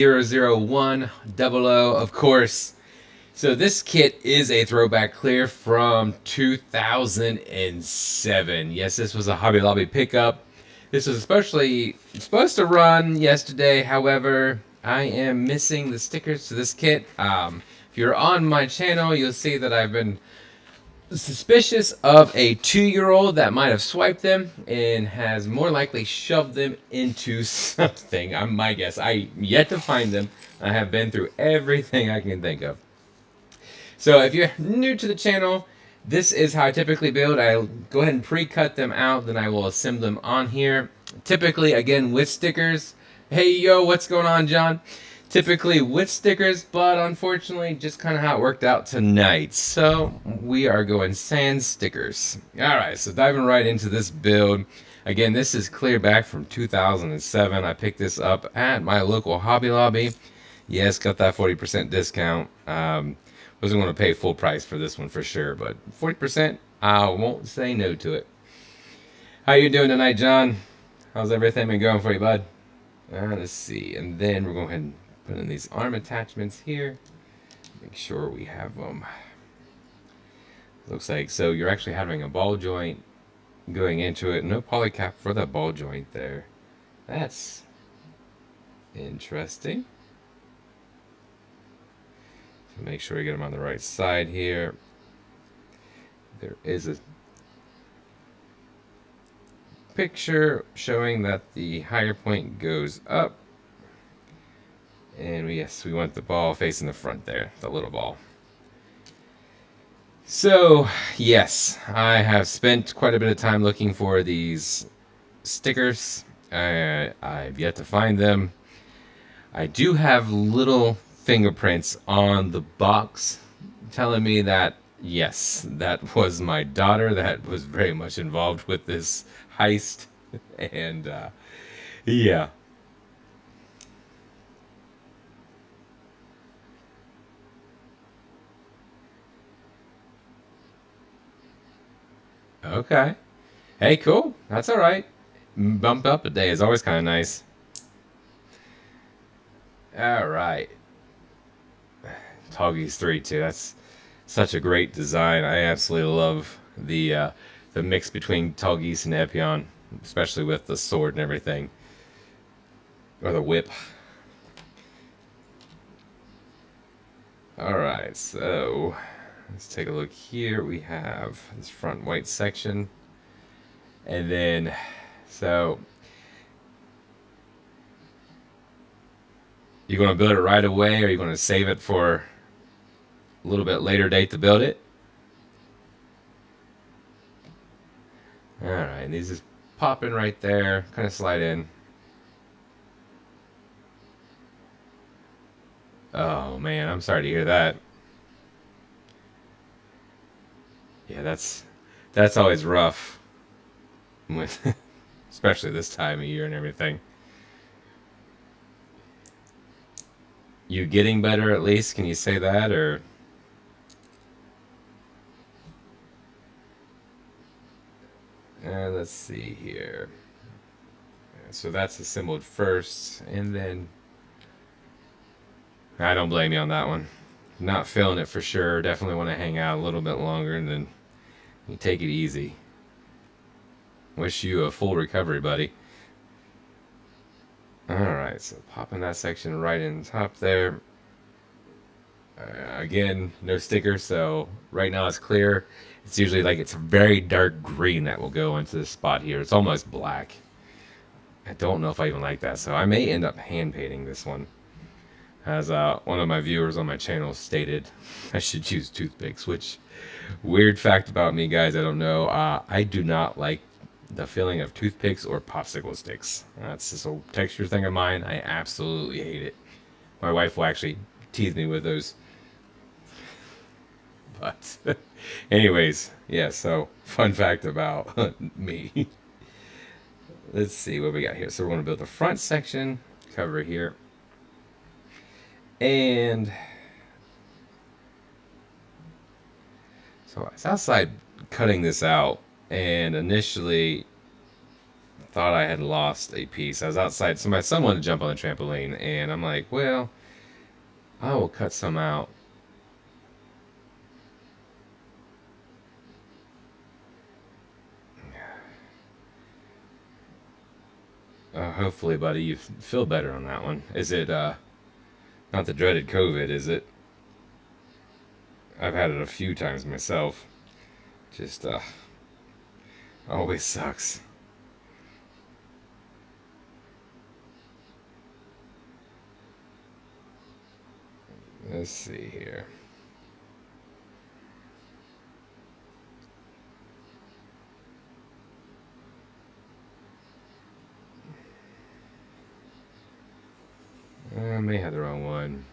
00100, of course. So this kit is a throwback clear from 2007. Yes, this was a Hobby Lobby pickup. This was especially supposed to run yesterday. However, I am missing the stickers to this kit. If you're on my channel, you'll see that I've been suspicious of a 2-year-old that might have swiped them and has more likely shoved them into something. I'm my guess. I yet to find them. I have been through everything I can think of. So if you're new to the channel, this is how I typically build. I go ahead and pre-cut them out, then I will assemble them on here. Typically, again, with stickers. Hey, yo, what's going on, John? Typically with stickers, but unfortunately, just kind of how it worked out tonight. So we are going sans stickers. All right, so diving right into this build. Again, this is clear back from 2007. I picked this up at my local Hobby Lobby. Yes, got that 40% discount. Wasn't going to pay full price for this one for sure, but 40%, I won't say no to it. How you doing tonight, John? How's everything been going for you, bud? Let's see, and then we're going to go ahead and put in these arm attachments here. Make sure we have them. Looks like, so you're actually having a ball joint going into it. No polycap for that ball joint there. That's interesting. So make sure you get them on the right side here. There is a picture showing that the higher point goes up. And yes, we want the ball facing the front there, the little ball. So, yes, I have spent quite a bit of time looking for these stickers. I've yet to find them. I do have little fingerprints on the box telling me that, yes, that was my daughter that was very much involved with this heist. And, yeah. Okay. Hey, cool. That's all right. Bump up a day is always kind of nice. All right. Toggies 3 too. That's such a great design. I absolutely love the mix between Toggies and Epion, especially with the sword and everything, or the whip. All right, so let's take a look here. We have this front white section, and then so you're going to build it right away, or you're going to save it for a little bit later date to build it. All right, and these just pop in right there, kind of slide in. Oh man, I'm sorry to hear that. Yeah, that's always rough, with, especially this time of year and everything. You getting better at least? Can you say that, or? Let's see here. So that's assembled first, and then I don't blame you on that one. Not feeling it for sure. Definitely want to hang out a little bit longer, and then you take it easy. Wish you a full recovery, buddy. Alright, so popping that section right in top there. Again, no sticker, so right now it's clear. It's usually like it's a very dark green that will go into this spot here. It's almost black. I don't know if I even like that, so I may end up hand painting this one. As one of my viewers on my channel stated, I should use toothpicks, which, weird fact about me, guys, I don't know. I do not like the feeling of toothpicks or popsicle sticks. That's just a texture thing of mine. I absolutely hate it. My wife will actually tease me with those. But anyways, yeah, so fun fact about me. Let's see what we got here. So we're going to build the front section, cover here. And so I was outside cutting this out, and initially thought I had lost a piece. I was outside, so my son wanted to jump on the trampoline, and I'm like, well, I will cut some out. Hopefully, buddy, you feel better on that one. Is it not the dreaded COVID, is it? I've had it a few times myself. Just always sucks. Let's see here. I may have the wrong one.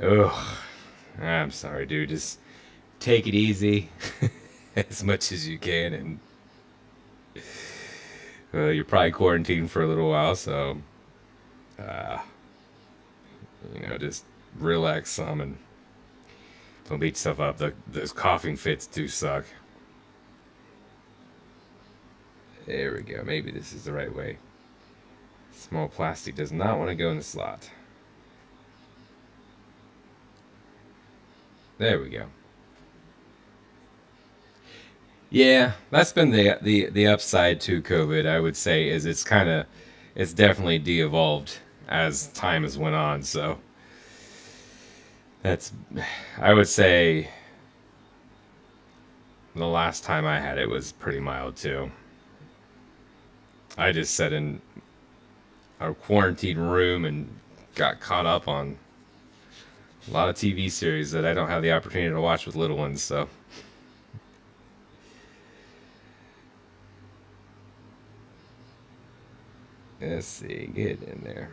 Ugh. I'm sorry, dude. Just take it easy as much as you can, and you're probably quarantined for a little while, so uh, just relax some and don't beat yourself up. Those coughing fits do suck. There we go. Maybe this is the right way. Small plastic does not want to go in the slot. There we go. Yeah, that's been the upside to COVID, I would say, is it's definitely de-evolved as time has went on. So that's, I would say, the last time I had it was pretty mild too. I just sat in a quarantine room and got caught up on a lot of TV series that I don't have the opportunity to watch with little ones. So let's see, get in there.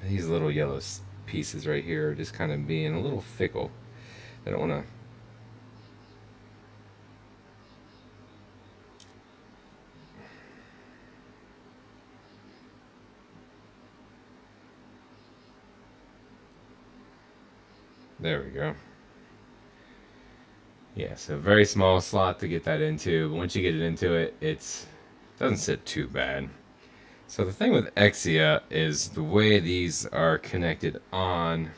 These little yellow pieces right here are just kind of being a little fickle. I don't want to. There we go. Yeah, so very small slot to get that into, but once you get it into it, it doesn't sit too bad. So the thing with Exia is the way these are connected on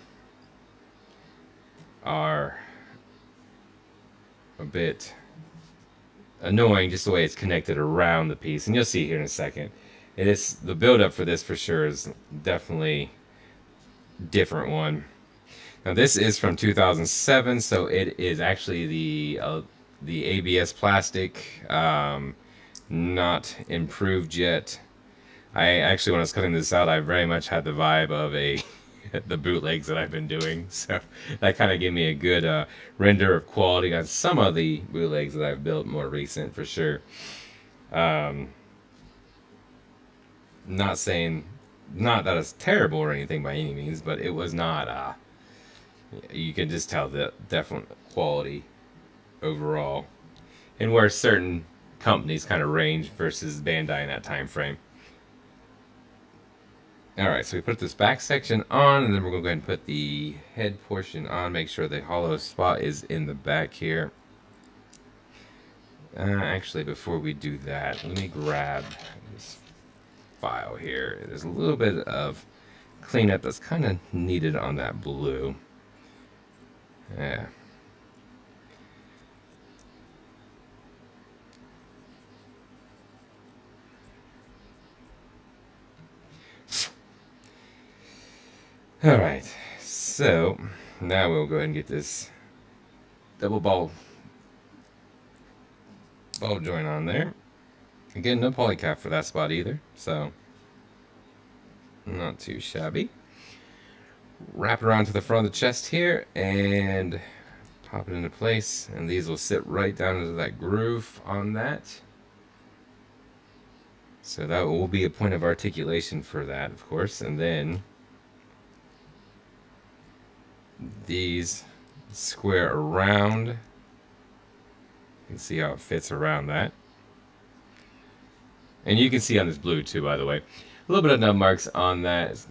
are a bit annoying, just the way it's connected around the piece, and you'll see here in a second. It is the build-up for this for sure is definitely different one. Now this is from 2007, so it is actually the ABS plastic, not improved yet. I actually, when I was cutting this out, I very much had the vibe of the bootlegs that I've been doing, so that kind of gave me a good render of quality on some of the bootlegs that I've built more recent for sure. Not saying not that it's terrible or anything by any means, but it was not. You can just tell the definite quality overall, and where certain companies kind of range versus Bandai in that time frame. Alright, so we put this back section on, and then we're going to go ahead and put the head portion on. Make sure the hollow spot is in the back here. Actually, before we do that, let me grab this file here. There's a little bit of cleanup that's kind of needed on that blue. Yeah. Alright, so now we'll go ahead and get this double ball joint on there. Again, no polycap for that spot either, so not too shabby. Wrap it around to the front of the chest here and pop it into place, and these will sit right down into that groove on that. So that will be a point of articulation for that, of course, and then these square around. You can see how it fits around that. And you can see on this blue too, by the way. A little bit of nub marks on that. It's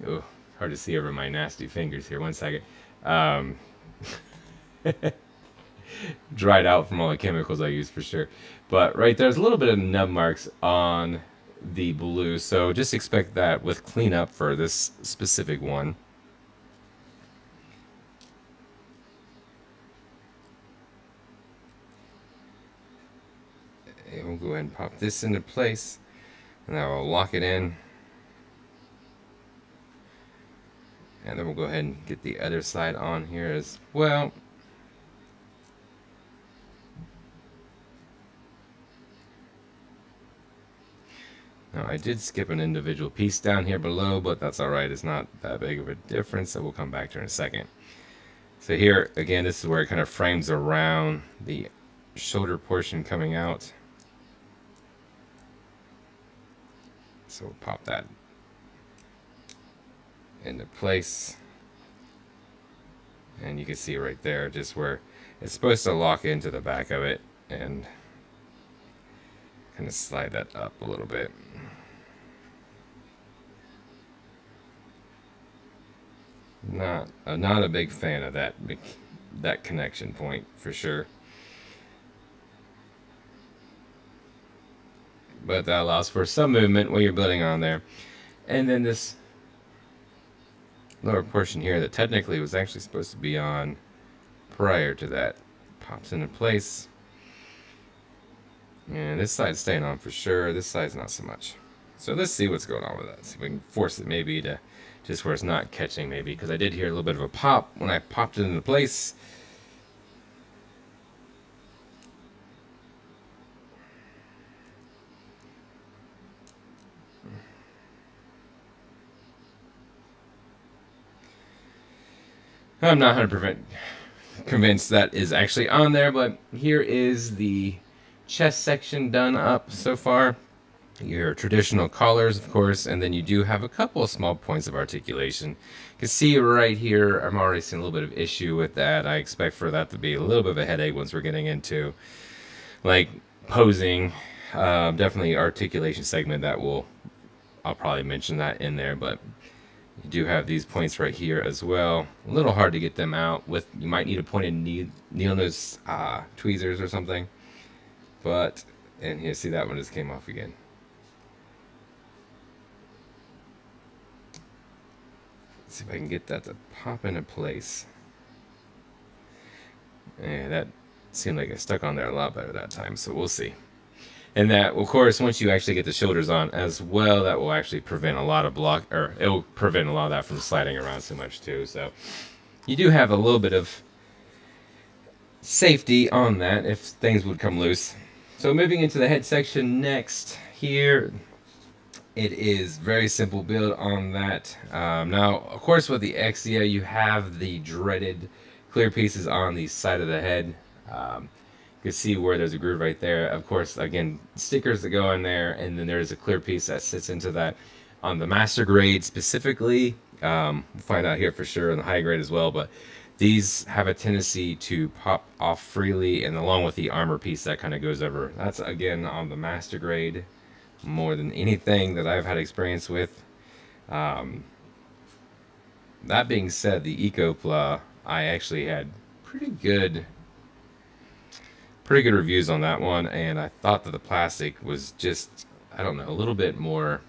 hard to see over my nasty fingers here. One second. dried out from all the chemicals I used for sure. But right there's a little bit of nub marks on the blue, so just expect that with cleanup for this specific one. And we'll go ahead and pop this into place, and that will lock it in. And then we'll go ahead and get the other side on here as well. Now I did skip an individual piece down here below, but that's alright, it's not that big of a difference, so we'll come back to it in a second. So here, again, this is where it kind of frames around the shoulder portion coming out. So we'll pop that into place. And you can see right there just where it's supposed to lock into the back of it, and kind of slide that up a little bit. Not a big fan of that connection point for sure. But that allows for some movement when you're building on there. And then this lower portion here that technically was actually supposed to be on prior to that pops into place. And this side's staying on for sure. This side's not so much. So let's see what's going on with that. See if we can force it maybe to just where it's not catching maybe. Because I did hear a little bit of a pop when I popped it into place. I'm not 100% convinced that is actually on there, but here is the chest section done up so far. Your traditional collars, of course, and then you do have a couple of small points of articulation. You can see right here, I'm already seeing a little bit of issue with that. I expect for that to be a little bit of a headache once we're getting into like posing. Definitely articulation segment that I'll probably mention that in there, but you do have these points right here as well. A little hard to get them out with. You might need a pointed needle nose tweezers or something. But, and here, see that one just came off again. Let's see if I can get that to pop into place. And that seemed like it stuck on there a lot better that time, so we'll see. And that, of course, once you actually get the shoulders on as well, that will actually prevent a lot of it will prevent a lot of that from sliding around so much too. So you do have a little bit of safety on that if things would come loose. So moving into the head section next here, it is very simple build on that. Now, of course, with the Exia, you have the dreaded clear pieces on the side of the head. You can see where there's a groove right there. Of course, again, stickers that go in there, and then there's a clear piece that sits into that. On the master grade specifically, we'll find out here for sure on the high grade as well, but these have a tendency to pop off freely, and along with the armor piece that kind of goes over. That's, again, on the master grade more than anything that I've had experience with. That being said, the Gunpla, I actually had pretty good reviews on that one, and I thought that the plastic was just, I don't know, a little bit more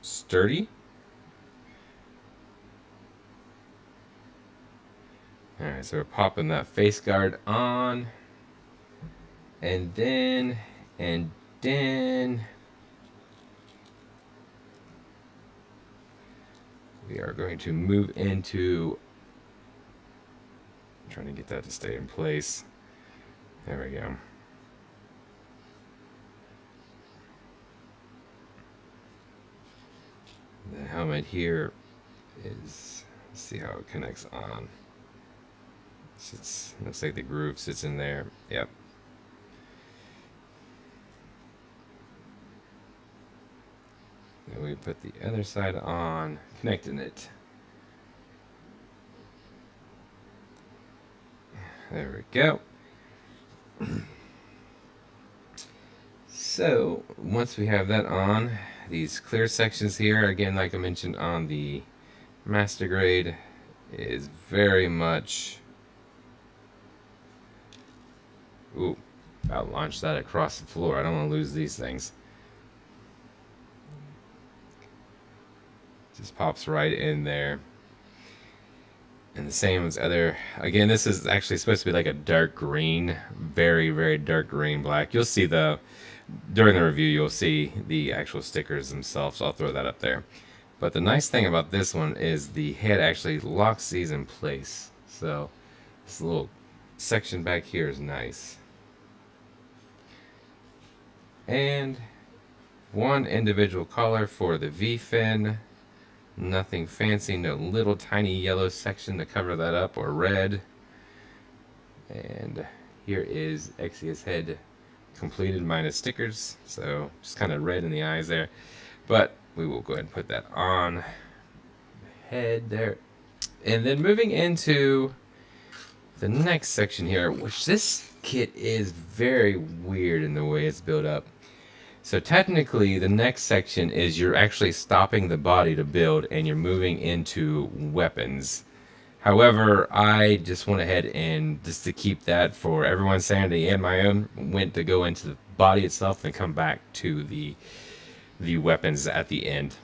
sturdy. Alright, so we're popping that face guard on, and then we are going to move into trying to get that to stay in place. There we go. The helmet here is, let's see how it connects on. Looks like the groove sits in there. Yep. Then we put the other side on, connecting it. There we go. So once we have that on, these clear sections here, again, like I mentioned on the master grade, is very much Ooh, about launch that across the floor. I don't want to lose these things. Just pops right in there. And the same as other, again, this is actually supposed to be like a dark green, very, very dark green black. You'll see during the review, you'll see the actual stickers themselves. So I'll throw that up there. But the nice thing about this one is the head actually locks these in place. So this little section back here is nice. And one individual color for the V-fin. Nothing fancy, no little tiny yellow section to cover that up, or red. And here is Exia's head completed minus stickers, so just kind of red in the eyes there. But we will go ahead and put that on the head there. And then moving into the next section here, which this kit is very weird in the way it's built up. So technically, the next section is you're actually stopping the body to build and you're moving into weapons. However, I just went ahead and, just to keep that for everyone's sanity and my own, went to go into the body itself and come back to the weapons at the end.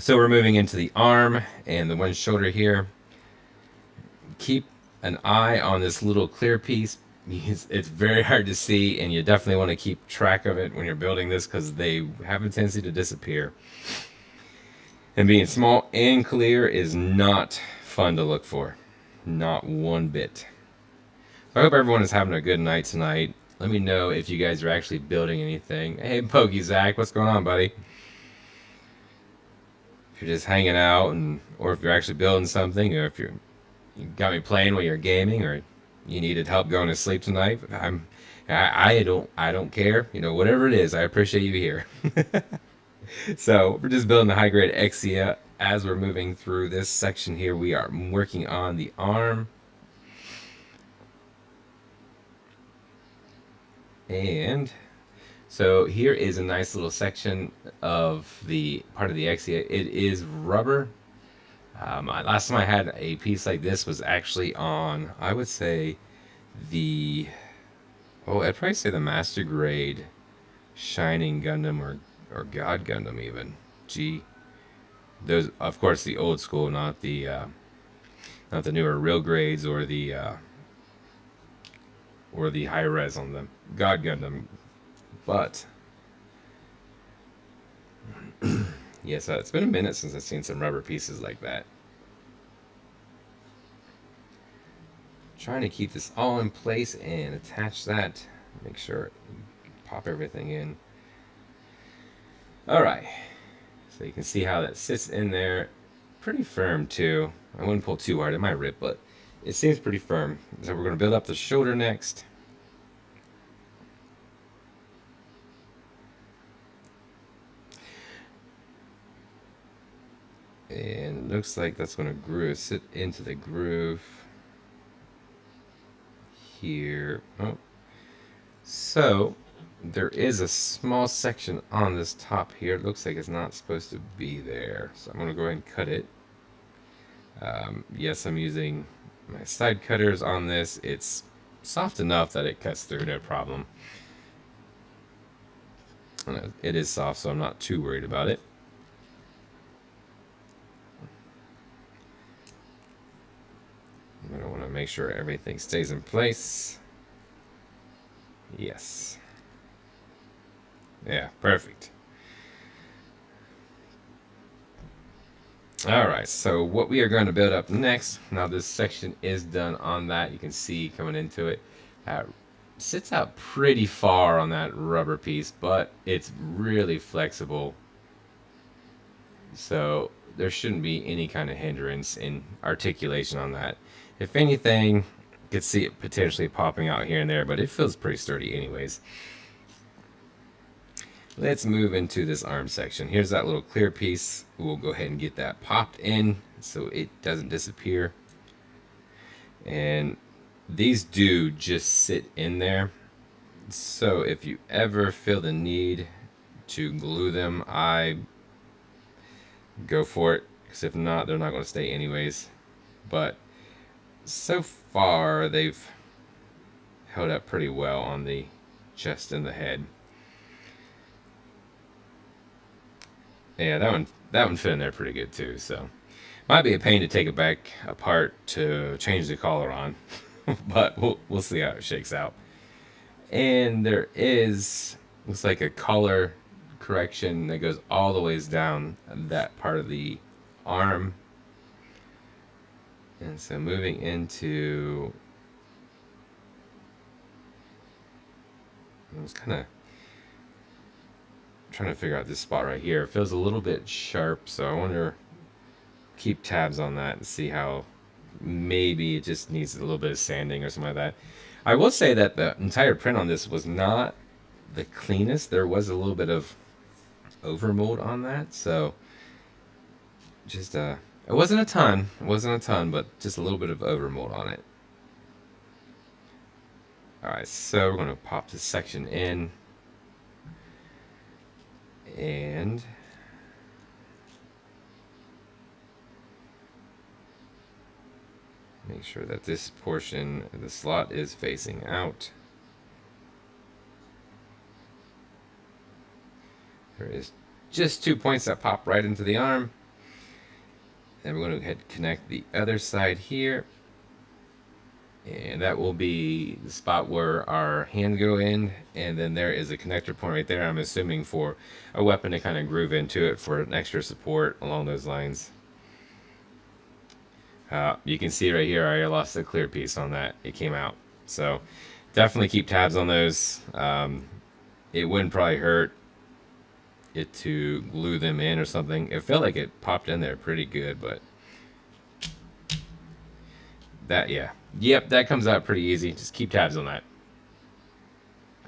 So we're moving into the arm and the one shoulder here. Keep an eye on this little clear piece. It's very hard to see, and you definitely want to keep track of it when you're building this because they have a tendency to disappear. And being small and clear is not fun to look for. Not one bit. I hope everyone is having a good night tonight. Let me know if you guys are actually building anything. Hey, Pokey Zach, what's going on, buddy? If you're just hanging out, or if you're actually building something, or if you got me playing while you're gaming, or you needed help going to sleep tonight, I don't care. You know, whatever it is, I appreciate you here. So we're just building the high grade Exia. As we're moving through this section here, we are working on the arm. And so here is a nice little section of the part of the Exia. It is rubber. Last time I had a piece like this was actually on, I would say, I'd probably say the Master Grade Shining Gundam, or God Gundam even. Those, of course, the old school, not the newer real grades or the high res on the God Gundam. But yes, it's been a minute since I've seen some rubber pieces like that. Trying to keep this all in place and attach that. Make sure you pop everything in. Alright, so you can see how that sits in there. Pretty firm too. I wouldn't pull too hard, it might rip, but it seems pretty firm. So we're going to build up the shoulder next. And it looks like that's going to sit into the groove here. Oh, so there is a small section on this top here. It looks like it's not supposed to be there, so I'm going to go ahead and cut it. Yes, I'm using my side cutters on this. It's soft enough that it cuts through, no problem. It is soft, so I'm not too worried about it. I want to make sure everything stays in place. Yes. Yeah, perfect. Alright, so what we are going to build up next, now this section is done on that, you can see coming into it, sits out pretty far on that rubber piece, but it's really flexible. So there shouldn't be any kind of hindrance in articulation on that. If anything, you could see it potentially popping out here and there, but it feels pretty sturdy anyways. Let's move into this arm section. Here's that little clear piece. We'll go ahead and get that popped in so it doesn't disappear. And these do just sit in there. So if you ever feel the need to glue them, I go for it, because if not, they're not going to stay anyways. But so far they've held up pretty well on the chest and the head. Yeah, that one fit in there pretty good too. So might be a pain to take it back apart to change the collar on, but we'll see how it shakes out. And there is, looks like a collar correction that goes all the ways down that part of the arm. And so moving into, I was kind of trying to figure out this spot right here. It feels a little bit sharp, so I wonder, keep tabs on that and see how maybe it just needs a little bit of sanding or something like that. I will say that the entire print on this was not the cleanest. There was a little bit of overmold on that, so just it wasn't a ton, but just a little bit of overmold on it. Alright, so we're going to pop this section in and make sure that this portion of the slot is facing out. There is just 2 points that pop right into the arm. And we're going to go ahead and connect the other side here. And that will be the spot where our hands go in. And then there is a connector point right there, I'm assuming for a weapon to kind of groove into it for an extra support along those lines. You can see right here, I lost the clear piece on that. It came out. So definitely keep tabs on those. It wouldn't probably hurt it to glue them in or something. It felt like it popped in there pretty good, but that, yeah. Yep, that comes out pretty easy. Just keep tabs on that.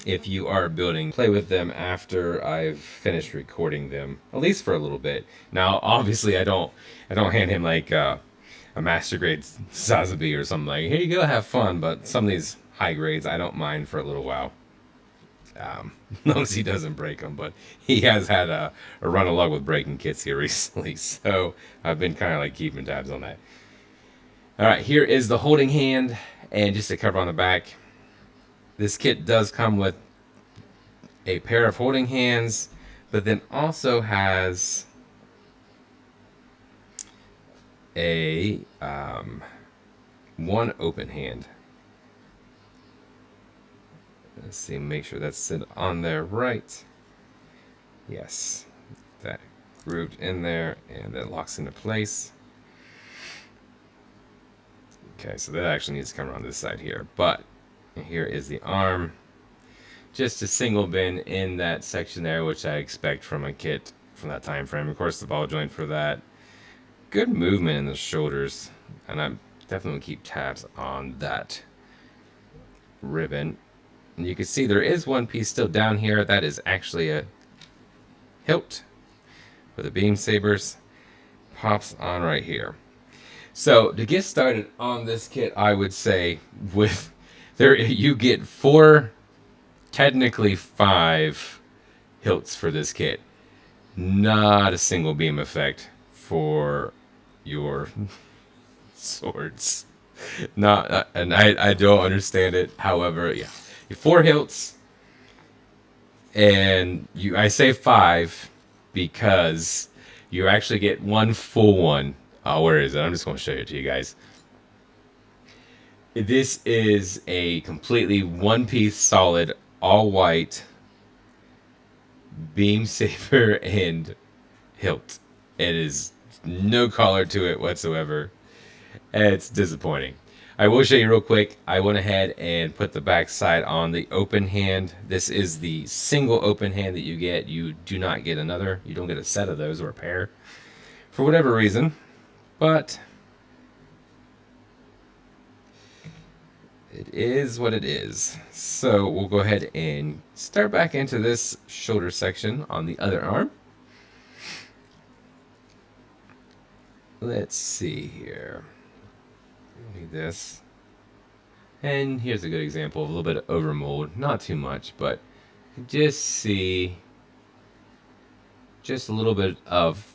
If you are building, play with them after I've finished recording them, at least for a little bit. Now, obviously, I don't hand him like a master grade Sazabi or something like, here you go, have fun. But some of these high grades, I don't mind for a little while. As long as he doesn't break them. But he has had a run of luck with breaking kits here recently. So I've been kind of like keeping tabs on that. All right, here is the holding hand. And just to cover on the back, this kit does come with a pair of holding hands, but then also has a one open hand. Let's see, make sure that's sit on there right. Yes, that grooved in there and that locks into place. Okay, so that actually needs to come around this side here, but here is the arm. Just a single bend in that section there, which I expect from a kit from that time frame. Of course, the ball joint for that. Good movement in the shoulders, and I'm definitely keep tabs on that ribbon. And you can see there is one piece still down here. That is actually a hilt for the beam sabers. Pops on right here. So to get started on this kit, I would say with there you get 4, technically 5 hilts for this kit. Not a single beam effect for your swords. Not, and I don't understand it. However, yeah, 4 hilts, and I say 5 because you actually get one full one. Where is it? I'm just going to show it to you guys. This is a completely one-piece solid, all white beam saber and hilt. It is no color to it whatsoever. It's disappointing. I will show you real quick. I went ahead and put the back side on the open hand. This is the single open hand that you get. You do not get another. You don't get a set of those or a pair for whatever reason. But it is what it is. So we'll go ahead and start back into this shoulder section on the other arm. Let's see here. Need this. And here's a good example of a little bit of overmold. Not too much, but just see just a little bit of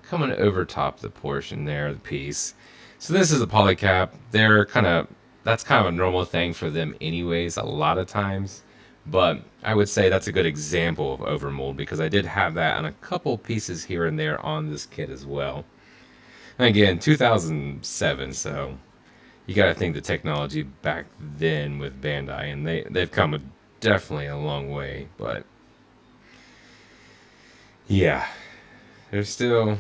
coming over top the portion there, the piece. So this is a polycap. They're kind of that's kind of a normal thing for them anyways, a lot of times. But I would say that's a good example of overmold because I did have that on a couple pieces here and there on this kit as well. And again, 2007, so you got to think the technology back then with Bandai, and they've come definitely a long way. But yeah, they're still.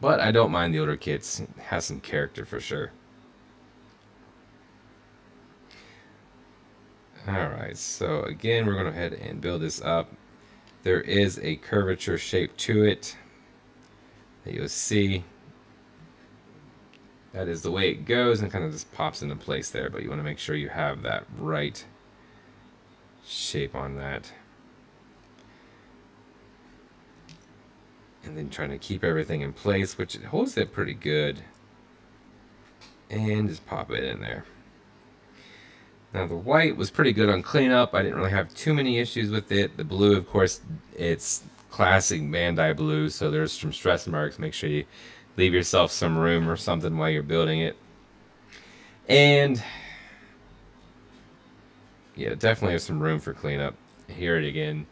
But I don't mind the older kits. It has some character for sure. Alright, so again, we're going to go ahead and build this up. There is a curvature shape to it that you'll see. That is the way it goes and kind of just pops into place there, but you want to make sure you have that right shape on that. And then trying to keep everything in place, which it holds it pretty good. And just pop it in there. Now the white was pretty good on cleanup. I didn't really have too many issues with it. The blue, of course, it's classic Bandai blue, so there's some stress marks. Make sure you leave yourself some room or something while you're building it. And yeah, definitely have some room for cleanup. Here it again.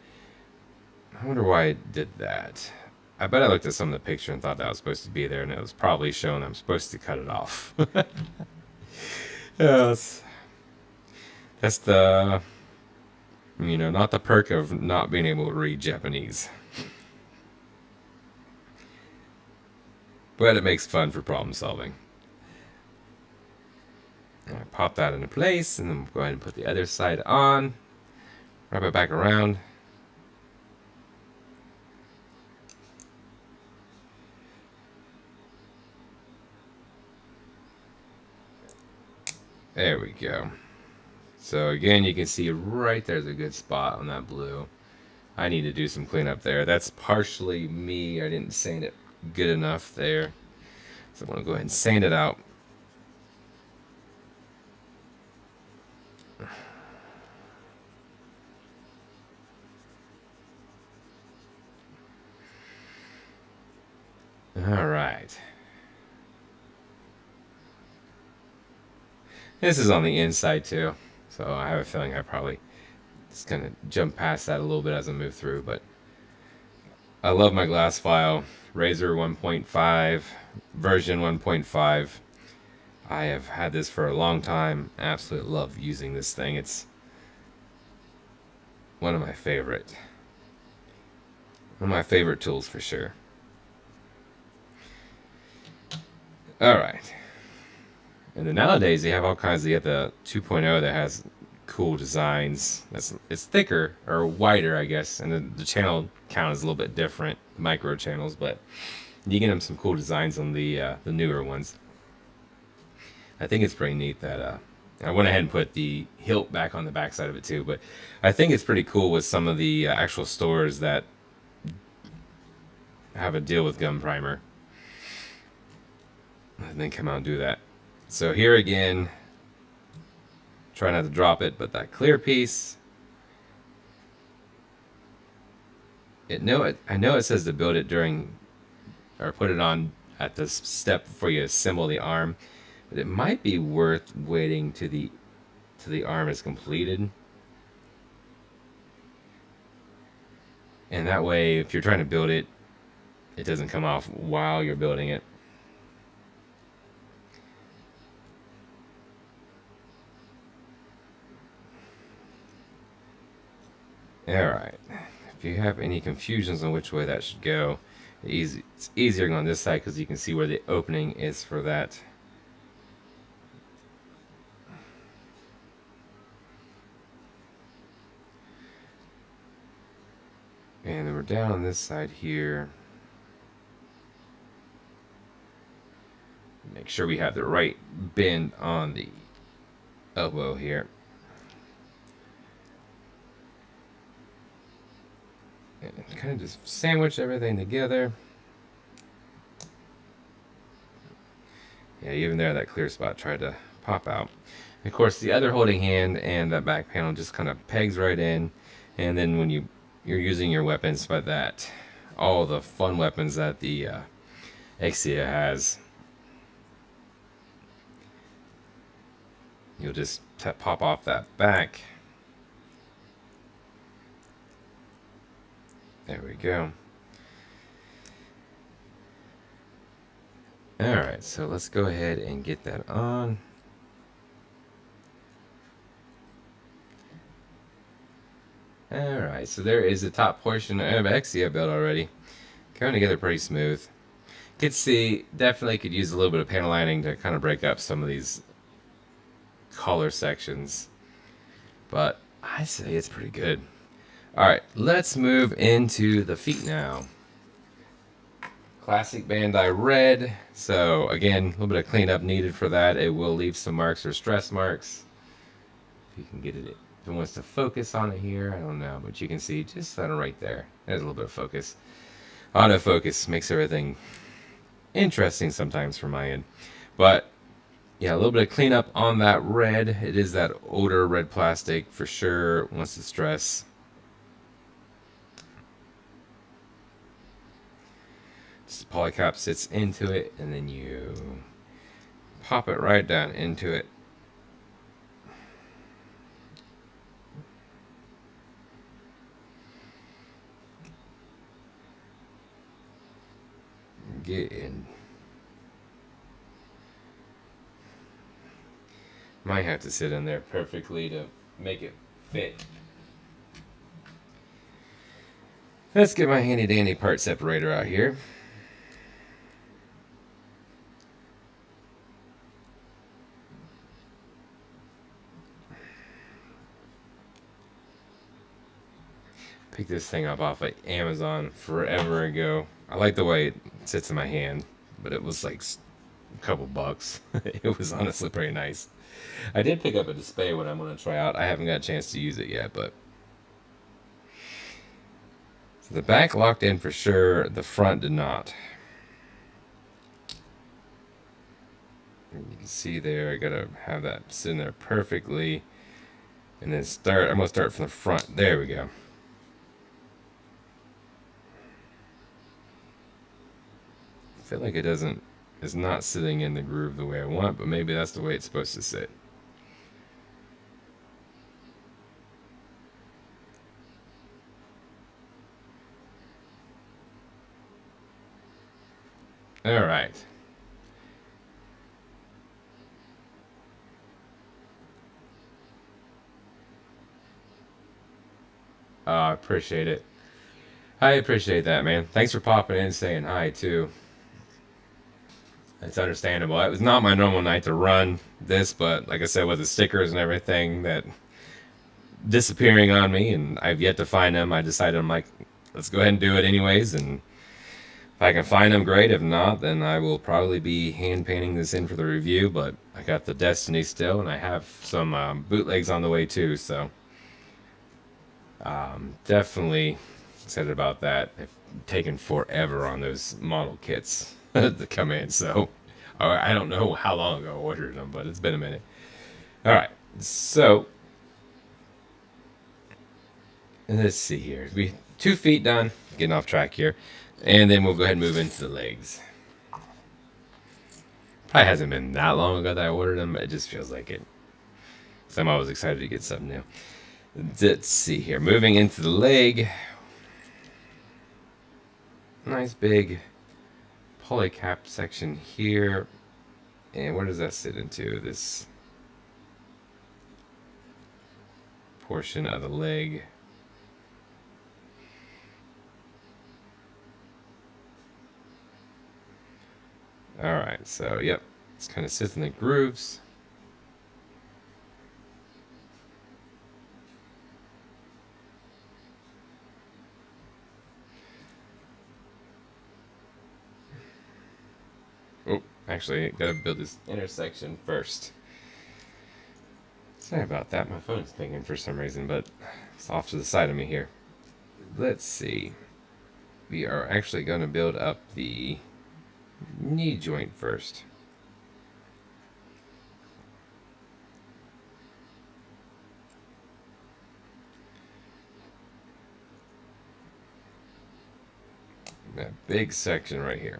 I wonder why it did that. I bet I looked at some of the picture and thought that was supposed to be there, and it was probably showing I'm supposed to cut it off. Yes. That's the, not the perk of not being able to read Japanese. But it makes fun for problem solving. I pop that into place, and then we'll go ahead and put the other side on. Wrap it back around. There we go. So again, you can see right there's a good spot on that blue. I need to do some cleanup there. That's partially me. I didn't sand it good enough there. So I'm going to go ahead and sand it out. All right. This is on the inside too. So I have a feeling I probably just going to jump past that a little bit as I move through. But I love my glass file. Razor 1.5, version 1.5. I have had this for a long time. Absolutely love using this thing. It's one of my favorite tools for sure. Alright. And then nowadays they have all kinds. They have the 2.0 that has cool designs. It's thicker or wider, I guess, and the channel count is a little bit different, micro channels, but you get them some cool designs on the newer ones. I think it's pretty neat that I went ahead and put the hilt back on the back side of it too, but I think it's pretty cool with some of the actual stores that have a deal with gun primer and then come out and do that. So here again, try not to drop it, but that clear piece, I know it says to build it during, or put it on at this step before you assemble the arm, but it might be worth waiting to the arm is completed. And that way, if you're trying to build it, it doesn't come off while you're building it. Alright, if you have any confusions on which way that should go, it's easier on this side because you can see where the opening is for that. And then we're down on this side here. Make sure we have the right bend on the elbow here. And kind of just sandwich everything together. Yeah, even there, that clear spot tried to pop out. And of course, the other holding hand and that back panel just kind of pegs right in. And then when you're using your weapons, but that all the fun weapons that the Exia has. You'll just pop off that back. There we go. Alright, so let's go ahead and get that on. Alright, so there is the top portion of Exia built already. Going together pretty smooth. Could see, definitely could use a little bit of panel lining to kind of break up some of these color sections. But I say it's pretty good. Alright, let's move into the feet now. Classic Bandai red. So again, a little bit of cleanup needed for that. It will leave some marks or stress marks. If you can get it, if it wants to focus on it here, I don't know, but you can see just that right there. There's a little bit of focus. Autofocus makes everything interesting sometimes from my end. But yeah, a little bit of cleanup on that red. It is that older red plastic for sure. Wants to stress. Just polycap sits into it, and then you pop it right down into it. Get in. Might have to sit in there perfectly to make it fit. Let's get my handy dandy part separator out here. Picked this thing up off of Amazon forever ago. I like the way it sits in my hand, but it was like a couple bucks. It was honestly pretty nice. I did pick up a display when I'm going to try out. I haven't got a chance to use it yet, but so the back locked in for sure. The front did not. You can see there, I gotta have that sitting there perfectly, and then start. I'm gonna start from the front. There we go. I feel like it's not sitting in the groove the way I want, but maybe that's the way it's supposed to sit. All right. I appreciate it. I appreciate that, man. Thanks for popping in and saying hi, too. It's understandable. It was not my normal night to run this, but like I said, with the stickers and everything that disappearing on me, and I've yet to find them, I decided I'm like, let's go ahead and do it anyways, and if I can find them, great. If not, then I will probably be hand painting this in for the review, but I got the Destiny still, and I have some bootlegs on the way too, so definitely excited about that. It's taken forever on those model kits to come in, so I don't know how long ago I ordered them, but it's been a minute. All right, so let's see here. We 2 feet done, getting off track here, and then we'll go ahead and move into the legs. Probably hasn't been that long ago that I ordered them, but it just feels like it. So I'm always excited to get something new. Let's see here. Moving into the leg. Nice big polycap section here. And where does that sit into? This portion of the leg. Alright, so yep. It's kind of sits in the grooves. Oh, actually, gotta build this intersection first. Sorry about that. My phone's pinging for some reason, but it's off to the side of me here. Let's see. We are actually going to build up the knee joint first. That big section right here.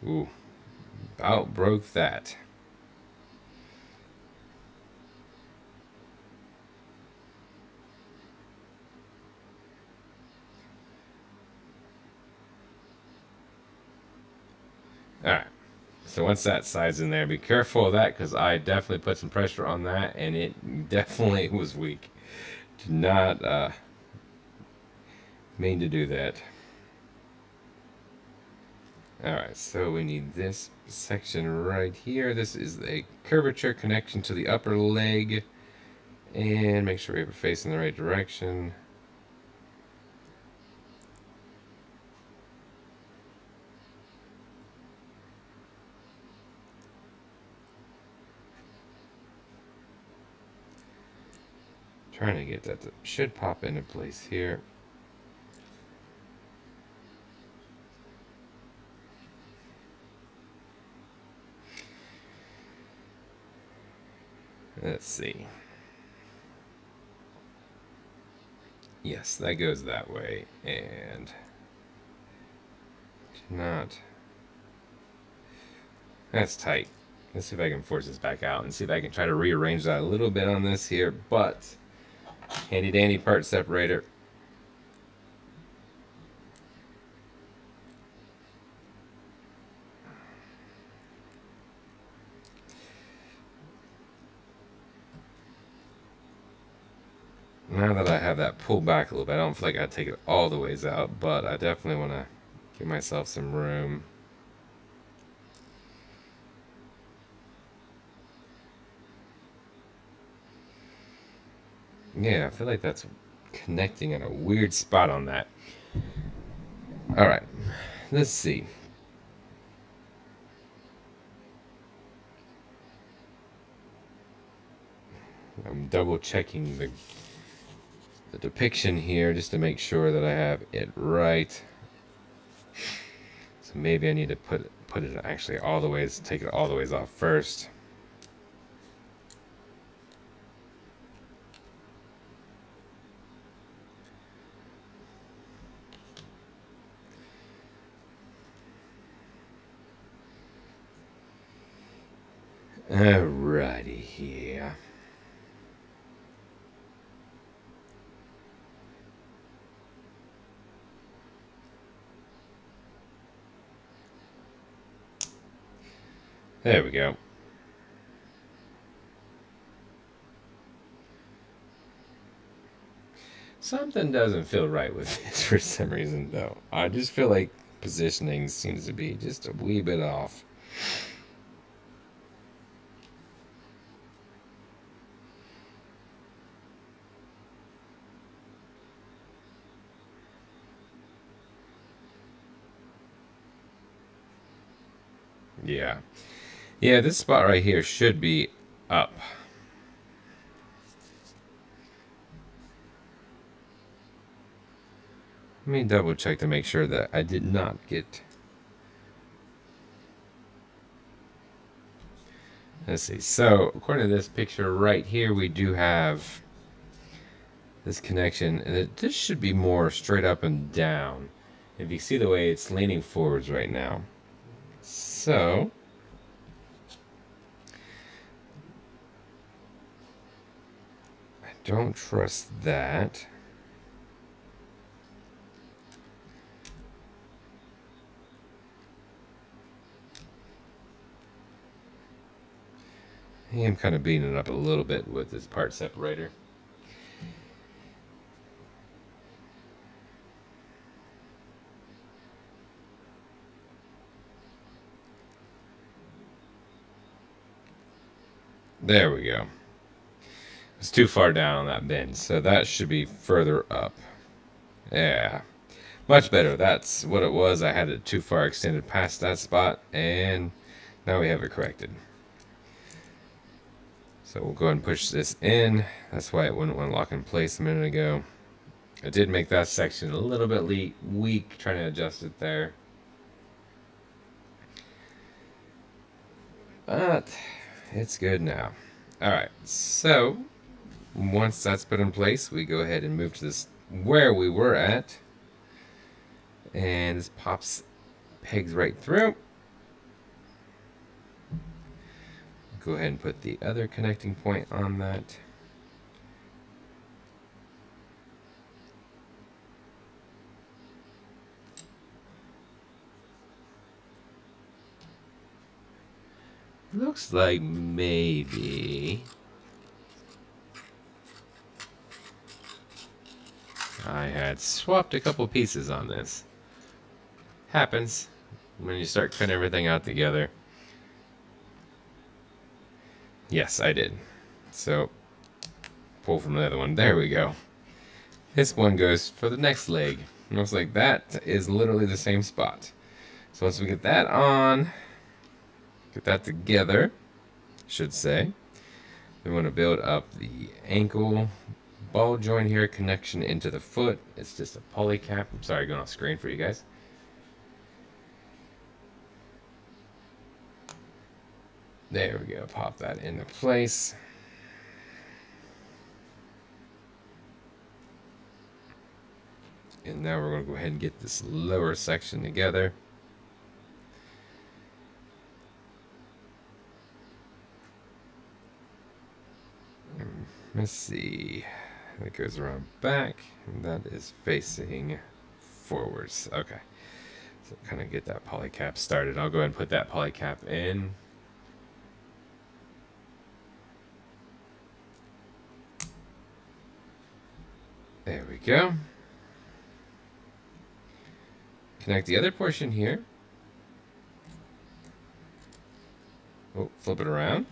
Ooh, about broke that. Alright, so once that side's in there, be careful of that because I definitely put some pressure on that and it definitely was weak. Did not mean to do that. Alright, so we need this section right here. This is a curvature connection to the upper leg. And make sure we have it facing the right direction. Trying to get that to, should pop into place here. Let's see. Yes, that goes that way, and not. That's tight. Let's see if I can force this back out and see if I can try to rearrange that a little bit on this here, but handy dandy part separator. Now that I have that pulled back a little bit, I don't feel like I take it all the ways out, but I definitely want to give myself some room. Yeah, I feel like that's connecting in a weird spot on that. Alright, let's see. I'm double checking the depiction here just to make sure that I have it right. So maybe I need to put it actually all the ways, take it all the ways off first. Alrighty here. There we go. Something doesn't feel right with this for some reason, though. I just feel like positioning seems to be just a wee bit off. Yeah. Yeah, this spot right here should be up. Let me double check to make sure that I did not get... Let's see. So, according to this picture right here, we do have this connection. And this should be more straight up and down. If you see the way it's leaning forwards right now. So... I don't trust that. I am kind of beating it up a little bit with this part separator. There we go. It's too far down on that bend, so that should be further up. Yeah, much better. That's what it was. I had it too far extended past that spot, and now we have it corrected. So we'll go ahead and push this in. That's why it wouldn't want to lock in place a minute ago. I did make that section a little bit weak, trying to adjust it there. But it's good now. Alright, so once that's put in place, we go ahead and move to this where we were at. And this pops pegs right through. go ahead and put the other connecting point on that. Looks like maybe I had swapped a couple pieces on this. Happens when you start cutting everything out together. Yes, I did. So, pull from the other one. There we go. This one goes for the next leg. Looks like that is literally the same spot. So once we get that on, get that together, should say, we want to build up the ankle ball joint here, connection into the foot. It's just a poly cap. I'm sorry, going off screen for you guys. There we go. Pop that into place. And now we're going to go ahead and get this lower section together. Let's see. That goes around back, and that is facing forwards. Okay. So kind of get that poly cap started. I'll go ahead and put that poly cap in. There we go. Connect the other portion here. Oh, flip it around.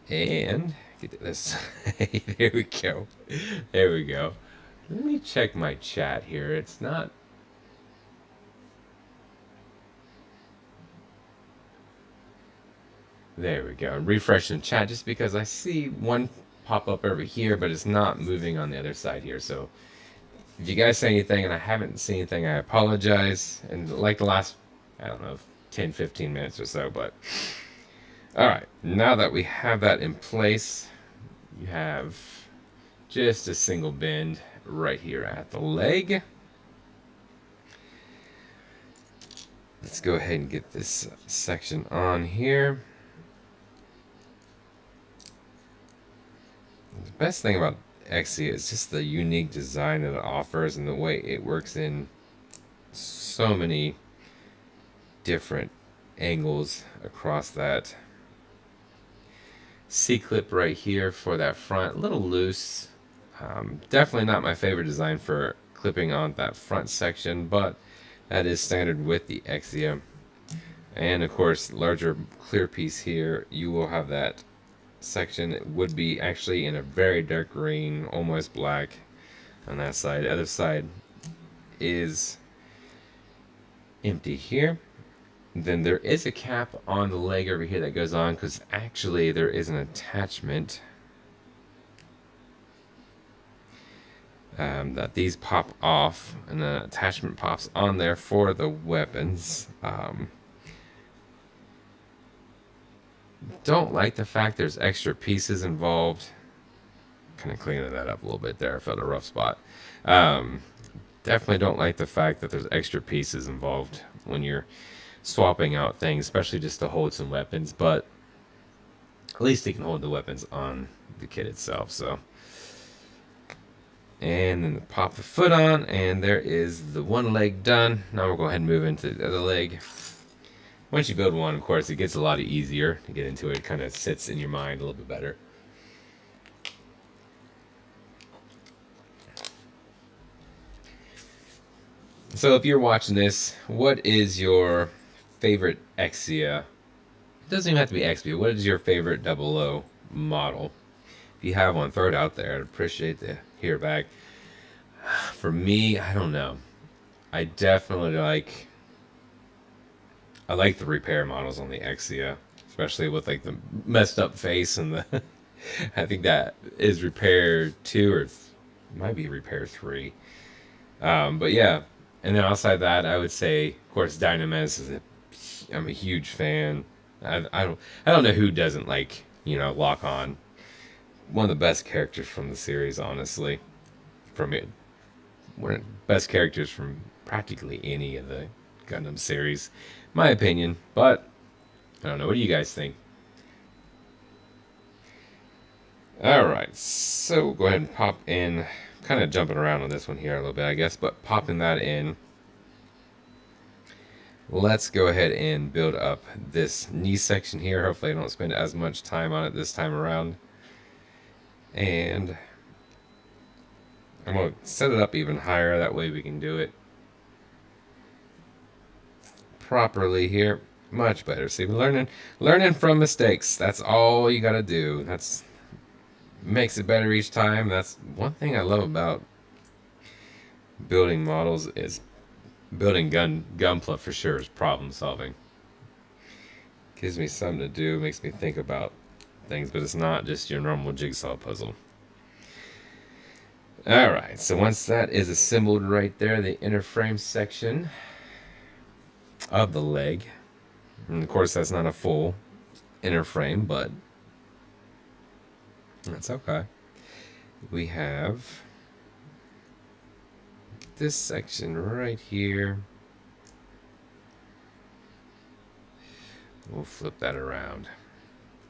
And get this. There we go. There we go. Let me check my chat here. It's not. There we go. Refreshing chat just because I see one pop up over here, but it's not moving on the other side here. So if you guys say anything and I haven't seen anything, I apologize. And like the last, I don't know, 10, 15 minutes or so, but all right. Now that we have that in place, you have just a single bend right here at the leg. Let's go ahead and get this section on here. The best thing about Exia is just the unique design that it offers and the way it works in so many different angles across that C-clip right here for that front. A little loose. Definitely not my favorite design for clipping on that front section, but that is standard with the Exia. And of course, larger clear piece here, you will have that section. It would be actually in a very dark green, almost black on that side. The other side is empty here. Then there is a cap on the leg over here that goes on, because actually there is an attachment that these pop off, and the attachment pops on there for the weapons. Don't like the fact there's extra pieces involved. Kind of cleaning that up a little bit there. I felt a rough spot. Definitely don't like the fact that there's extra pieces involved when you're swapping out things, especially just to hold some weapons, but at least you can hold the weapons on the kit itself. So, and then pop the foot on, and there is the one leg done. Now we'll go ahead and move into the other leg. Once you build one, of course, it gets a lot easier to get into it. It kind of sits in your mind a little bit better. So if you're watching this, what is your favorite Exia? It doesn't even have to be Exia. What is your favorite 00 model? If you have one, throw it out there. I'd appreciate to hear back. For me, I don't know. I definitely like the repair models on the Exia, especially with like the messed up face and the I think that is repair 2 or might be repair 3. But yeah, and then outside that, I would say, of course, Dynames is I'm a huge fan. I don't know who doesn't like, Lock On. One of the best characters from the series, honestly. From it, one of the best characters from practically any of the Gundam series, my opinion. But I don't know. What do you guys think? Alright, so go ahead and pop in, kind of jumping around on this one here a little bit, I guess, but popping that in. Let's go ahead and build up this knee section here. Hopefully I don't spend as much time on it this time around. And I'm going to set it up even higher, that way we can do it properly here. Much better. See, learning from mistakes. That's all you got to do. That's makes it better each time. That's one thing I love about building models is building Gunpla for sure is problem solving. Gives me something to do, makes me think about things, but it's not just your normal jigsaw puzzle. Alright, so once that is assembled right there, the inner frame section of the leg, and of course that's not a full inner frame, but that's okay. We have this section right here. We'll flip that around.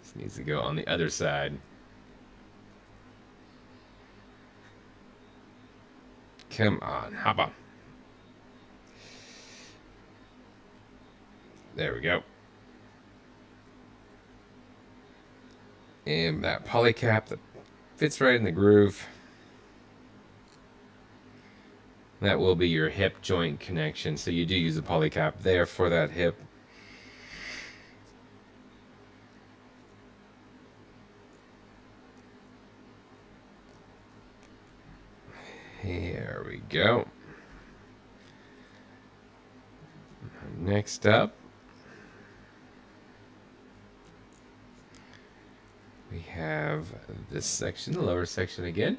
This needs to go on the other side. Come on, hop on. There we go. And that poly cap that fits right in the groove. That will be your hip joint connection. So you do use a poly cap there for that hip. Here we go. Next up, we have this section, the lower section again.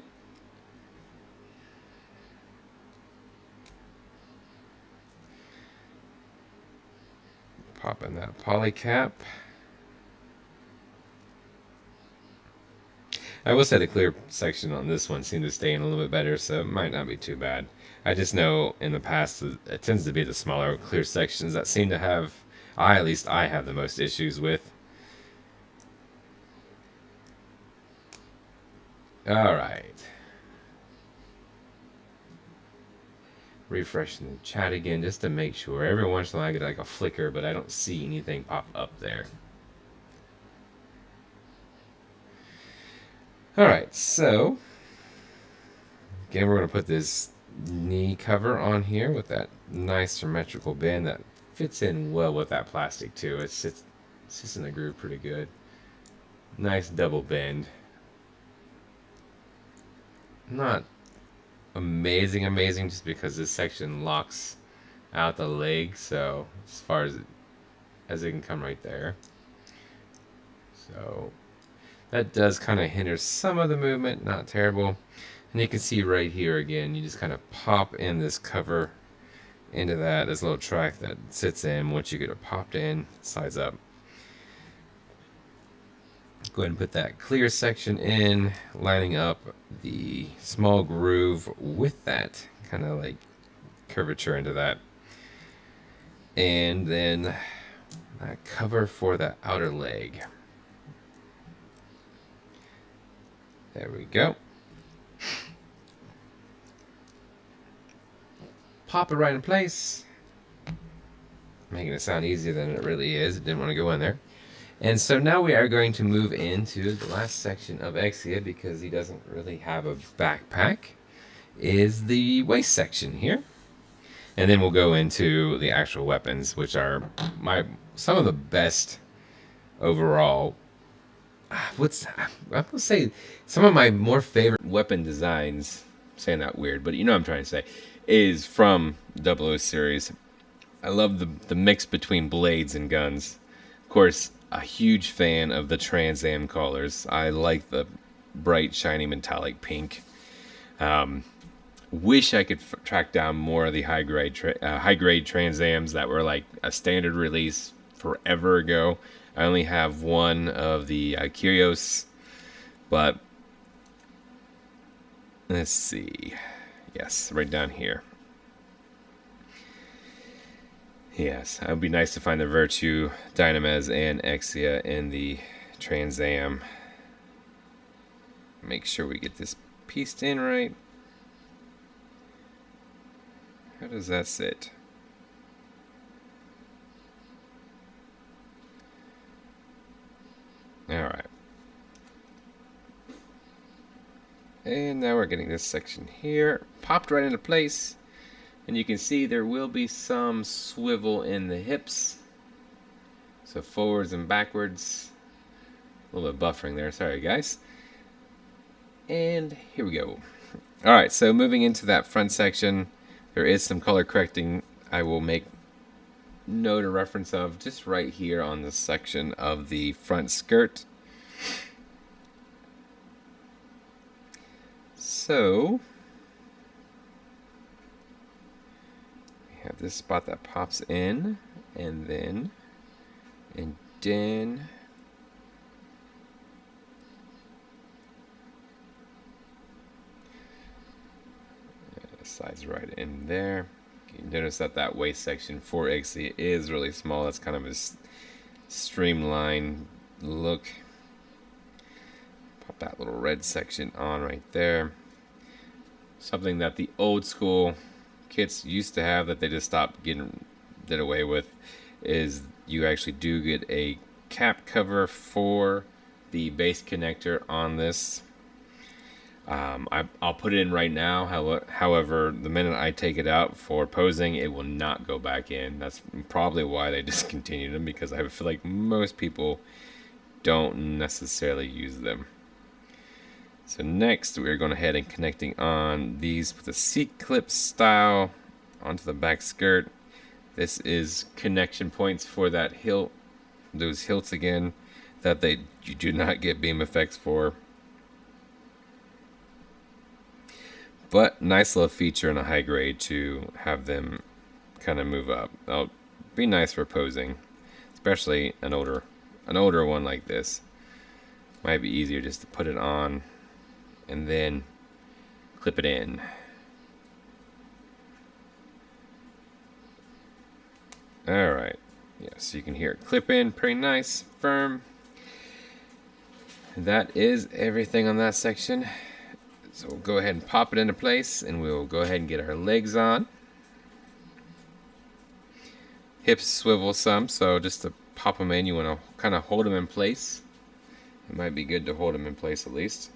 Pop in that poly cap. I will say the clear section on this one seemed to stay in a little bit better, so it might not be too bad. I just know in the past it tends to be the smaller clear sections that seem to have, at least I have the most issues with. Alright. Refreshing the chat again just to make sure. Every once in a while I get like a flicker, but I don't see anything pop up there. Alright, so again we're going to put this knee cover on here with that nice symmetrical bend that fits in well with that plastic too. It sits in the groove pretty good. Nice double bend. Not amazing just because this section locks out the leg, so as far as it can come right there. So that does kind of hinder some of the movement, not terrible. And you can see right here again, you just kind of pop in this cover into that, this little track that sits in. Once you get it popped in, slides up. Go ahead and put that clear section in, lining up the small groove with that kind of like curvature into that. And then that cover for the outer leg. There we go. Pop it right in place. Making it sound easier than it really is. It didn't want to go in there. And so now we are going to move into the last section of Exia, because he doesn't really have a backpack, is the waist section here. And then we'll go into the actual weapons, which are some of the best overall. I'm going to say some of my more favorite weapon designs, I'm saying that weird, but you know what I'm trying to say, is from 00 series. I love the mix between blades and guns. Of course, a huge fan of the Trans Am colors. I like the bright, shiny, metallic pink. Wish I could track down more of the high grade Trans Ams that were like a standard release forever ago. I only have one of the Curios, but let's see. Yes, right down here. Yes, it would be nice to find the Virtue, Dynamez, and Exia in the Trans Am. make sure we get this pieced in right. How does that sit? Alright. And now we're getting this section here popped right into place. And you can see there will be some swivel in the hips. So forwards and backwards. A little bit of buffering there, sorry guys. And here we go. Alright, so moving into that front section, there is some color correcting I will make note or reference of just right here on this section of the front skirt. So we have this spot that pops in and then indent. Slides right in there. You notice that that waist section for Exia is really small. That's kind of a streamlined look. Pop that little red section on right there. Something that the old school kits used to have that they just stopped did away with is you actually do get a cap cover for the base connector on this. I'll put it in right now. However, the minute I take it out for posing, it will not go back in. That's probably why they discontinued them, because I feel like most people don't necessarily use them. So next, we're going ahead and connecting on these with a seat clip style onto the back skirt. This is connection points for that hilt, those hilts again, that you do not get beam effects for. But nice little feature in a high grade to have them kind of move up. That'll be nice for posing, especially an older one like this. Might be easier just to put it on and then clip it in. All right, yeah, so you can hear it clip in, pretty nice, firm. That is everything on that section. So we'll go ahead and pop it into place, and we'll go ahead and get our legs on. Hips swivel some, so just to pop them in, you want to kind of hold them in place. It might be good to hold them in place at least.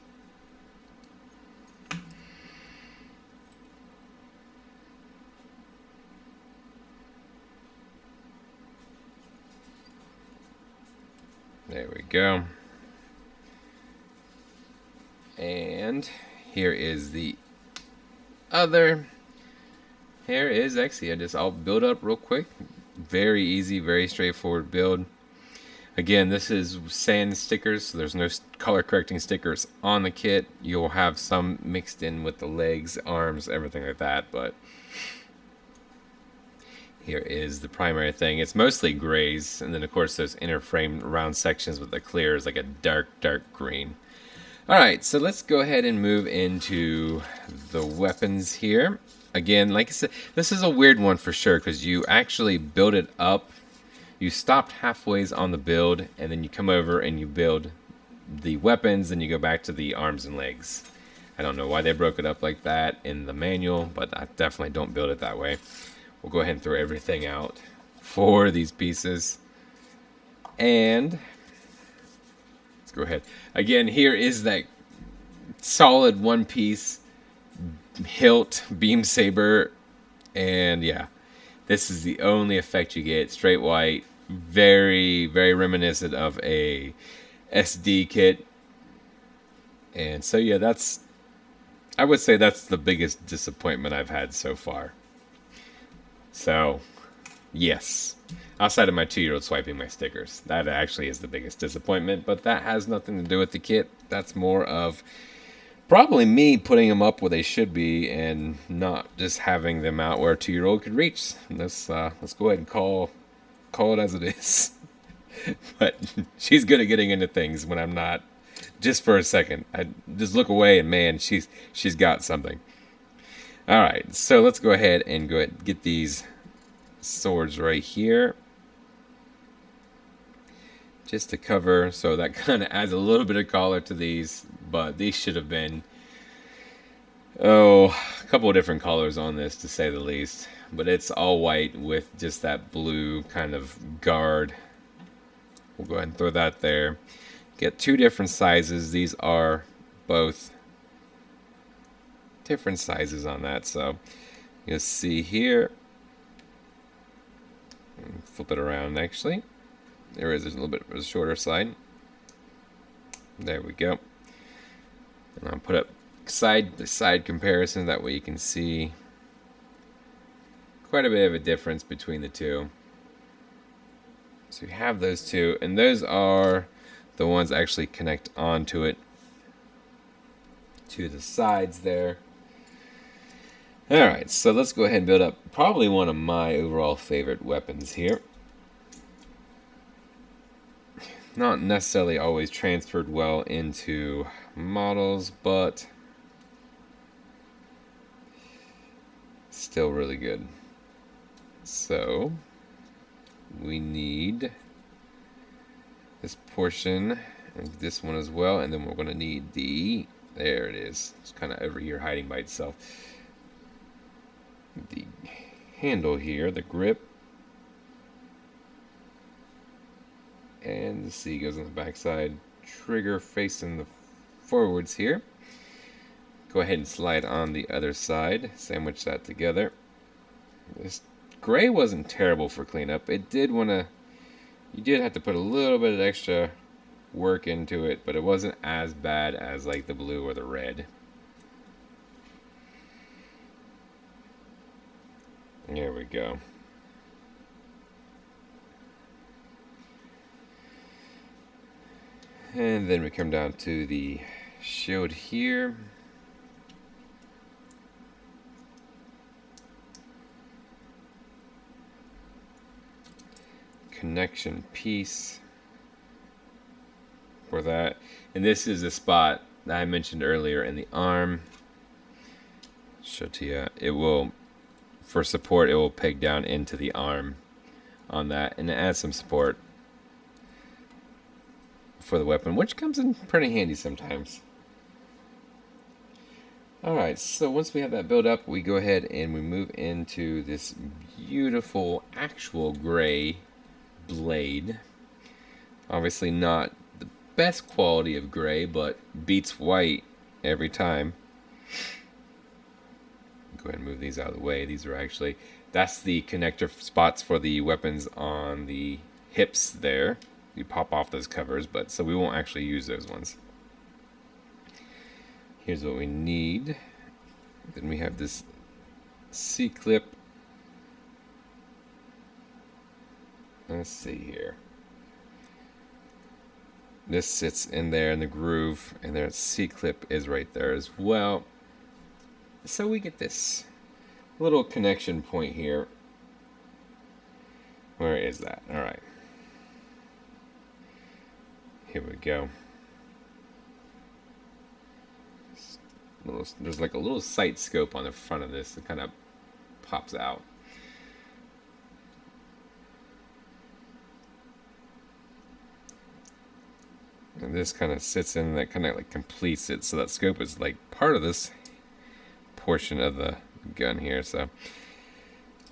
There we go. And here is the other. Here is Exia. Just I'll build up real quick. Very easy, very straightforward build. Again, this is sand stickers, so there's no color correcting stickers on the kit. You'll have some mixed in with the legs, arms, everything like that, but here is the primary thing. It's mostly grays, and then of course those inner frame round sections with the clear is like a dark green. Alright, so let's go ahead and move into the weapons here. Again, like I said, this is a weird one for sure, because you actually build it up. You stopped halfway on the build, and then you come over and you build the weapons, and you go back to the arms and legs. I don't know why they broke it up like that in the manual, but I definitely don't build it that way. We'll go ahead and throw everything out for these pieces. And let's go ahead. Again, here is that solid one piece hilt beam saber, and yeah, this is the only effect you get. Straight white, very reminiscent of a SD kit. And so yeah, I would say that's the biggest disappointment I've had so far. So yes, outside of my 2-year-old swiping my stickers, that actually is the biggest disappointment, but that has nothing to do with the kit. That's more of probably me putting them up where they should be and not just having them out where a 2-year-old could reach. Let's go ahead and call it as it is. But she's good at getting into things when I'm not. Just for a second, I just look away and man, she's got something. All right, so let's go ahead and get these swords right here, just to cover. So that kind of adds a little bit of color to these. but these should have been, oh, a couple of different colors on this, to say the least. But it's all white with just that blue kind of guard. We'll go ahead and throw that there. Get two different sizes. These are both different sizes on that. So you'll see here. Flip it around actually. There is a little bit of a shorter side. There we go. And I'll put up side to side comparison, that way you can see quite a bit of a difference between the two. So you have those two, and those are the ones that actually connect onto it, to the sides there. Alright, so let's go ahead and build up probably one of my overall favorite weapons here. Not necessarily always transferred well into models, but still really good. So we need this portion and this one as well, and then we're going to need the, there it is, it's kind of over here hiding by itself, the handle here, the grip, and the C goes on the back side, trigger facing the forwards here. Go ahead and slide on the other side, sandwich that together. This gray wasn't terrible for cleanup. It did want to, you did have to put a little bit of extra work into it, but it wasn't as bad as like the blue or the red. There we go. And then we come down to the shield here. Connection piece for that. And this is the spot that I mentioned earlier in the arm. Show to you. It will, for support, it will peg down into the arm on that, and it adds some support for the weapon, which comes in pretty handy sometimes. Alright, so once we have that built up, we go ahead and we move into this beautiful actual gray blade. Obviously not the best quality of gray, but beats white every time. Go ahead and move these out of the way. These are actually, that's the connector spots for the weapons on the hips there. You pop off those covers, but so we won't actually use those ones. Here's what we need. Then we have this C-clip. Let's see here. This sits in there in the groove, and their C-clip is right there as well. So we get this little connection point here. Where is that? All right. Here we go. There's like a little sight scope on the front of this that kind of pops out. And this kind of sits in, that kind of like completes it. So that scope is like part of this portion of the gun here. So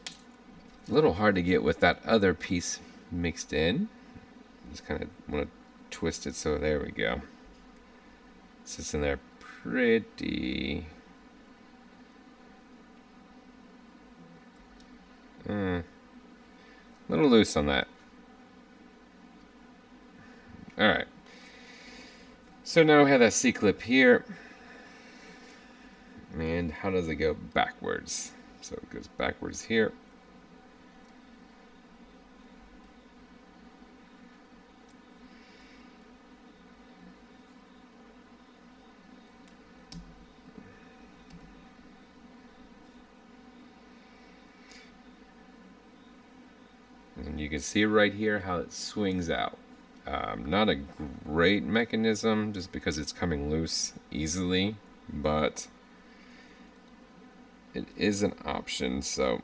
a little hard to get with that other piece mixed in. Just kind of want to twist it, so there we go. Sits in there pretty. A little loose on that. Alright. So now we have that C-clip here. And how does it go backwards? So it goes backwards here. And you can see right here how it swings out. Not a great mechanism just because it's coming loose easily, but it is an option. So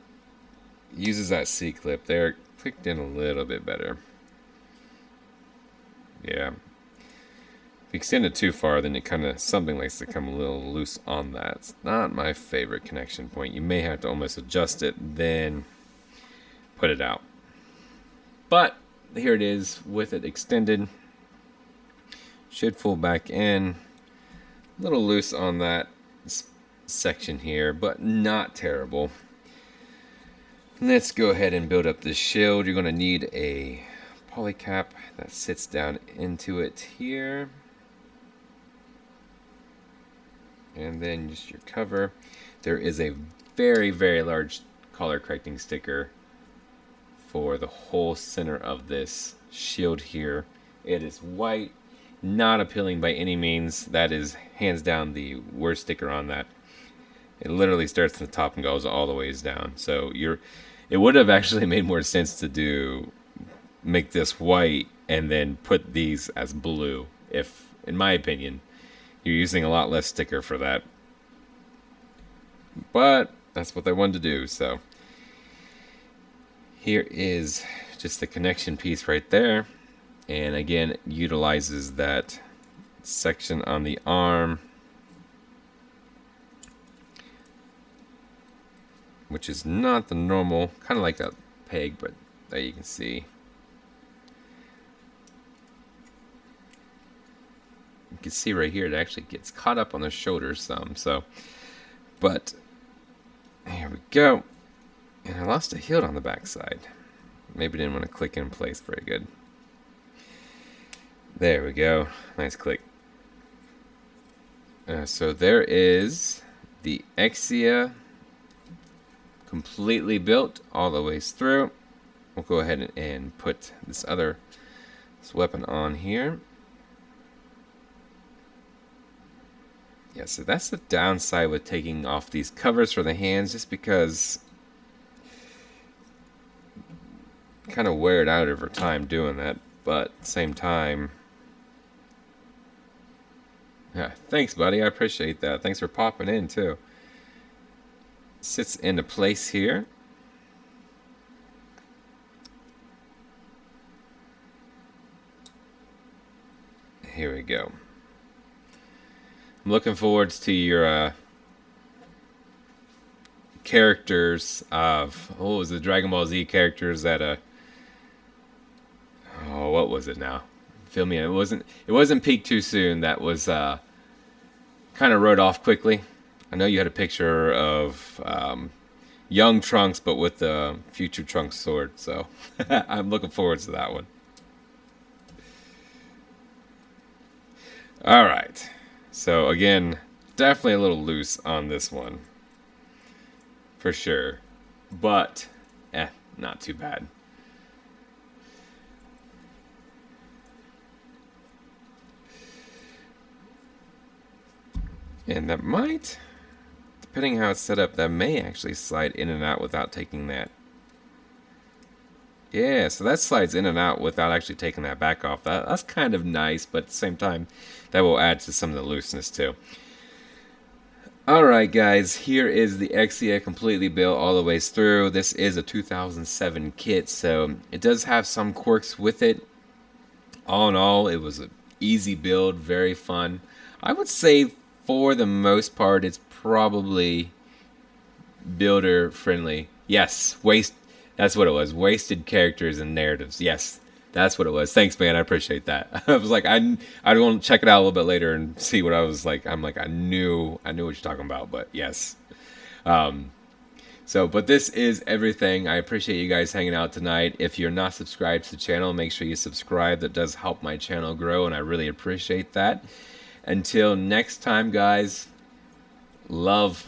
uses that C-clip there, clicked in a little bit better. Yeah. If you extend it too far, then it kind of, something likes to come a little loose on that. It's not my favorite connection point. You may have to almost adjust it, then put it out. But here it is with it extended. Should fold back in. A little loose on that section here, but not terrible. Let's go ahead and build up this shield. You're going to need a poly cap that sits down into it here. And then just your cover. There is a very, very large color correcting sticker for the whole center of this shield here. It is white, not appealing by any means. That is hands down the worst sticker on that. It literally starts at the top and goes all the ways down. So it would have actually made more sense to make this white and then put these as blue. If, in my opinion, you're using a lot less sticker for that. But that's what they wanted to do, so here is just the connection piece right there, and again utilizes that section on the arm, which is not the normal, kind of like a peg, but there you can see. You can see right here it actually gets caught up on the shoulder some, so, but here we go. And I lost a hilt on the backside. Maybe didn't want to click in place very good. There we go. Nice click. So there is the Exia completely built all the ways through. We'll go ahead and put this weapon on here. Yeah, so that's the downside with taking off these covers for the hands, just because kind of wear it out over time doing that, but at the same time, yeah, thanks buddy, I appreciate that. Thanks for popping in too. Sits into place here. Here we go. I'm looking forward to your characters of, what was the Dragon Ball Z characters that oh, what was it now? Fill me in. It wasn't peak too soon. That was kind of wrote off quickly. I know you had a picture of young Trunks, but with the future Trunks sword. So I'm looking forward to that one. All right. So again, definitely a little loose on this one, for sure, but not too bad. And that might, depending how it's set up, that may actually slide in and out without taking that. Yeah, so that slides in and out without actually taking that back off. That's kind of nice, but at the same time, that will add to some of the looseness too. Alright guys, here is the Exia completely built all the ways through. This is a 2007 kit, so it does have some quirks with it. All in all, it was an easy build, very fun. I would say for the most part, it's probably builder friendly. Yes, that's what it was. Wasted characters and narratives. Yes, that's what it was. Thanks, man. I appreciate that. I was like, I want to check it out a little bit later and see what I was like. I'm like, I knew what you're talking about, but yes. But this is everything. I appreciate you guys hanging out tonight. If you're not subscribed to the channel, make sure you subscribe. That does help my channel grow, and I really appreciate that. Until next time, guys, love.